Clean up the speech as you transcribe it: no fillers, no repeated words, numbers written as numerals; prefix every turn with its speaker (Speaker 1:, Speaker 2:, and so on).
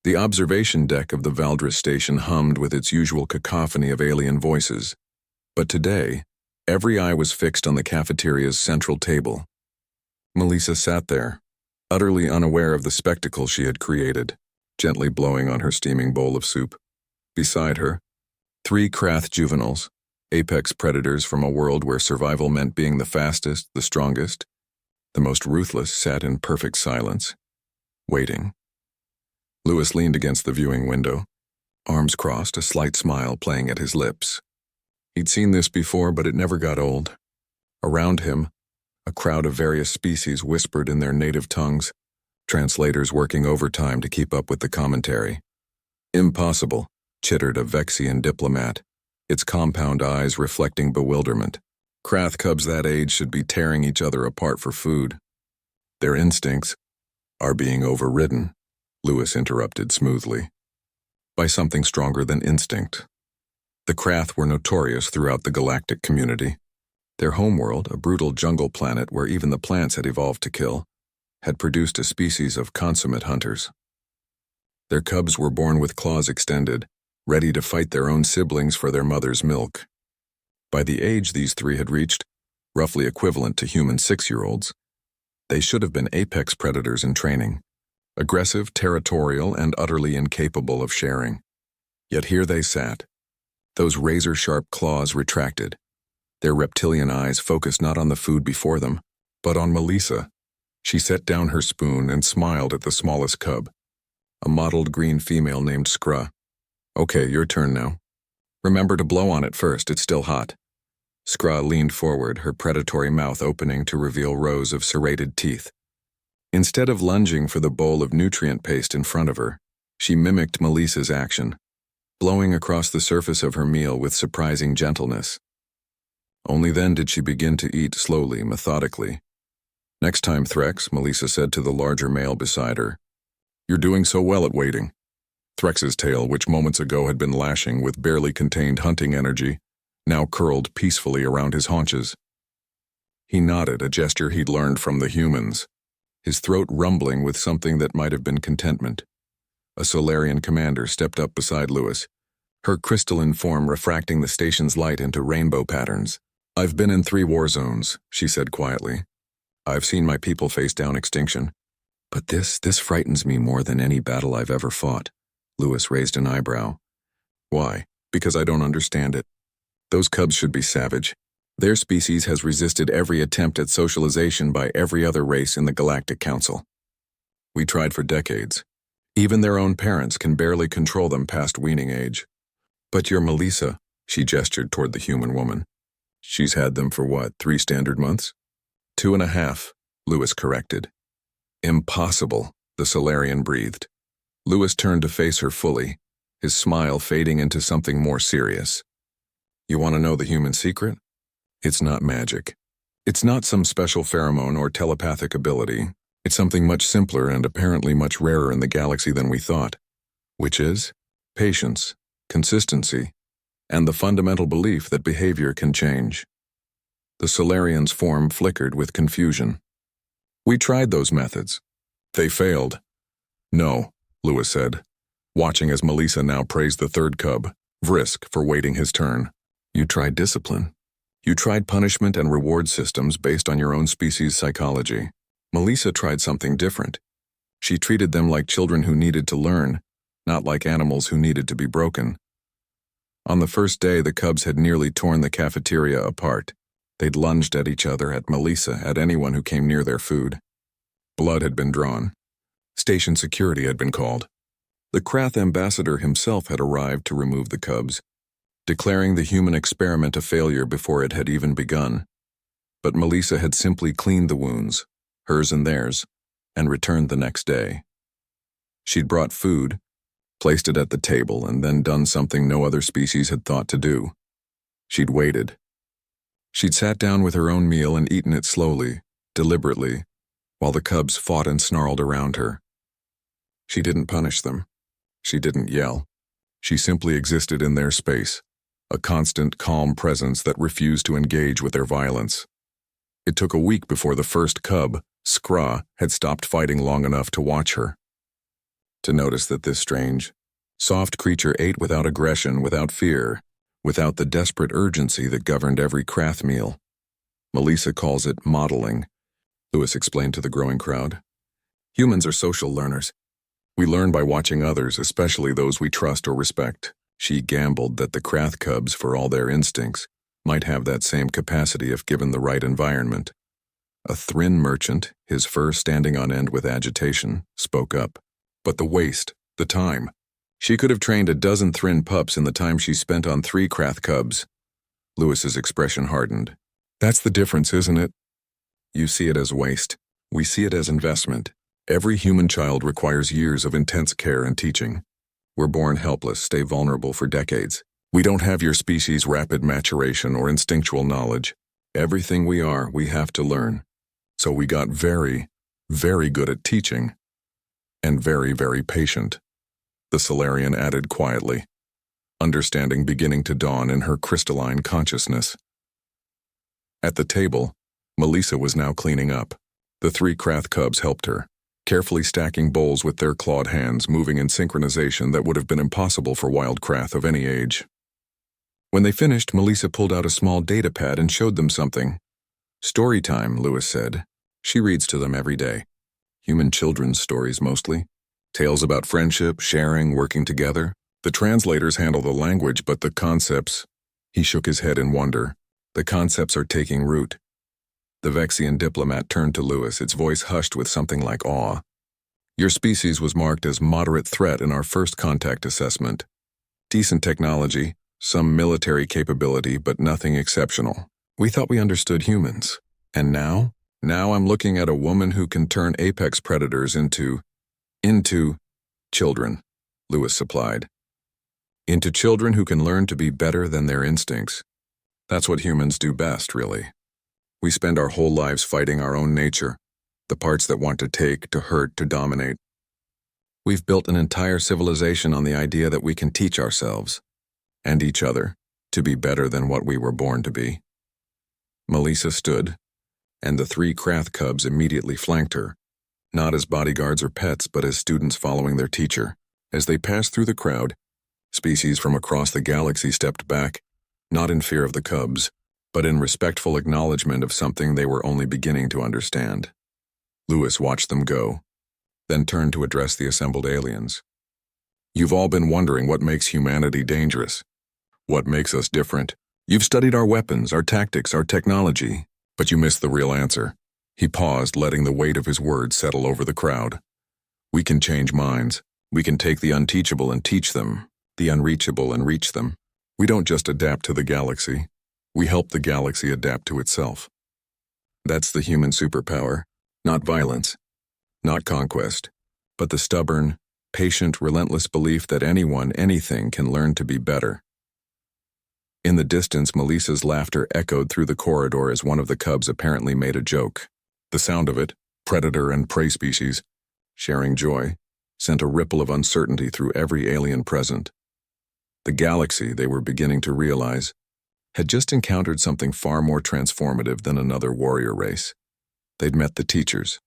Speaker 1: The observation deck of the Valdris station hummed with its usual cacophony of alien voices. But today, every eye was fixed on the cafeteria's central table. Melissa sat there, utterly unaware of the spectacle she had created, gently blowing on her steaming bowl of soup. Beside her, 3 Krath juveniles, apex predators from a world where survival meant being the fastest, the strongest, the most ruthless, sat in perfect silence, waiting. Lewis leaned against the viewing window, arms crossed, a slight smile playing at his lips. He'd seen this before, but it never got old. Around him, a crowd of various species whispered in their native tongues, translators working overtime to keep up with the commentary. Impossible, chittered a Vexian diplomat, its compound eyes reflecting bewilderment. Krath cubs that age should be tearing each other apart for food. Their instincts are being overridden, Lewis interrupted smoothly, by something stronger than instinct. The Krath were notorious throughout the galactic community. Their homeworld, a brutal jungle planet where even the plants had evolved to kill, had produced a species of consummate hunters. Their cubs were born with claws extended, ready to fight their own siblings for their mother's milk. By the age these 3 had reached, roughly equivalent to human 6-year-olds, they should have been apex predators in training, aggressive, territorial, and utterly incapable of sharing. Yet here they sat, those razor-sharp claws retracted, their reptilian eyes focused not on the food before them, but on Melissa. She set down her spoon and smiled at the smallest cub, a mottled green female named Skra. "Okay, your turn now. Remember to blow on it first, it's still hot." Skra leaned forward, her predatory mouth opening to reveal rows of serrated teeth. Instead of lunging for the bowl of nutrient paste in front of her, she mimicked Melissa's action, blowing across the surface of her meal with surprising gentleness. Only then did she begin to eat slowly, methodically. "Next time, Threx," Melissa said to the larger male beside her. "You're doing so well at waiting." Threx's tail, which moments ago had been lashing with barely contained hunting energy, now curled peacefully around his haunches. He nodded, a gesture he'd learned from the humans, his throat rumbling with something that might have been contentment. A Solarian commander stepped up beside Lewis, her crystalline form refracting the station's light into rainbow patterns. "I've been in 3 war zones," she said quietly. "I've seen my people face down extinction. But this frightens me more than any battle I've ever fought." Lewis raised an eyebrow. "Why?" "Because I don't understand it. Those cubs should be savage. Their species has resisted every attempt at socialization by every other race in the Galactic Council. We tried for decades. Even their own parents can barely control them past weaning age. But your Melissa," she gestured toward the human woman. "She's had them for what, 3 standard months?" 2.5, Lewis corrected. "Impossible," the Solarian breathed. Lewis turned to face her fully, his smile fading into something more serious. "You want to know the human secret? It's not magic. It's not some special pheromone or telepathic ability. It's something much simpler and apparently much rarer in the galaxy than we thought, which is patience, consistency, and the fundamental belief that behavior can change." The Solarian's form flickered with confusion. "We tried those methods. They failed." "No," Lewis said, watching as Melissa now praised the 3rd cub, Vrisk, for waiting his turn. "You tried discipline. You tried punishment and reward systems based on your own species' psychology. Melissa tried something different. She treated them like children who needed to learn, not like animals who needed to be broken." On the first day, the cubs had nearly torn the cafeteria apart. They'd lunged at each other, at Melissa, at anyone who came near their food. Blood had been drawn. Station security had been called. The Krath ambassador himself had arrived to remove the cubs, declaring the human experiment a failure before it had even begun. But Melissa had simply cleaned the wounds, hers and theirs, and returned the next day. She'd brought food, placed it at the table, and then done something no other species had thought to do. She'd waited. She'd sat down with her own meal and eaten it slowly, deliberately, while the cubs fought and snarled around her. She didn't punish them. She didn't yell. She simply existed in their space, a constant, calm presence that refused to engage with their violence. It took a week before the first cub, Skra, had stopped fighting long enough to watch her. to notice that this strange, soft creature ate without aggression, without fear, without the desperate urgency that governed every Krath meal. Melissa calls it modeling, Lewis explained to the growing crowd. Humans are social learners. We learn by watching others, especially those we trust or respect. She gambled that the Krath cubs, for all their instincts, might have that same capacity if given the right environment. A Thryn merchant, his fur standing on end with agitation, spoke up. But the waste, the time. She could have trained a dozen Thryn pups in the time she spent on 3 Krath cubs. Lewis's expression hardened. That's the difference, isn't it? You see it as waste. We see it as investment. Every human child requires years of intense care and teaching. We're born helpless, stay vulnerable for decades. We don't have your species' rapid maturation or instinctual knowledge. Everything we are, we have to learn. So we got very, very good at teaching. And very, very patient. The Solarian added quietly, understanding beginning to dawn in her crystalline consciousness. At the table, Melissa was now cleaning up. The 3 Krath cubs helped her, carefully stacking bowls with their clawed hands, moving in synchronization that would have been impossible for wild Krath of any age. When they finished, Melissa pulled out a small data pad and showed them something. Story time, Lewis said. She reads to them every day. Human children's stories mostly. Tales about friendship, sharing, working together. The translators handle the language, but the concepts... He shook his head in wonder. The concepts are taking root. The Vexian diplomat turned to Lewis, its voice hushed with something like awe. Your species was marked as moderate threat in our first contact assessment. Decent technology, some military capability, but nothing exceptional. We thought we understood humans. And now? Now I'm looking at a woman who can turn apex predators into children, Lewis supplied. Into children who can learn to be better than their instincts. That's what humans do best, really. We spend our whole lives fighting our own nature, the parts that want to take, to hurt, to dominate. We've built an entire civilization on the idea that we can teach ourselves, and each other, to be better than what we were born to be. Melissa stood, and the 3 Krath cubs immediately flanked her, not as bodyguards or pets, but as students following their teacher. As they passed through the crowd, species from across the galaxy stepped back, not in fear of the cubs, but in respectful acknowledgement of something they were only beginning to understand. Lewis watched them go, then turned to address the assembled aliens. You've all been wondering what makes humanity dangerous. What makes us different. You've studied our weapons, our tactics, our technology, but you missed the real answer. He paused, letting the weight of his words settle over the crowd. We can change minds. We can take the unteachable and teach them, the unreachable and reach them. We don't just adapt to the galaxy. We help the galaxy adapt to itself. That's the human superpower. Not violence, not conquest, but the stubborn, patient, relentless belief that anyone, anything can learn to be better. In the distance, Melissa's laughter echoed through the corridor as one of the cubs apparently made a joke. The sound of it, predator and prey species, sharing joy, sent a ripple of uncertainty through every alien present. The galaxy, they were beginning to realize, had just encountered something far more transformative than another warrior race. They'd met the teachers,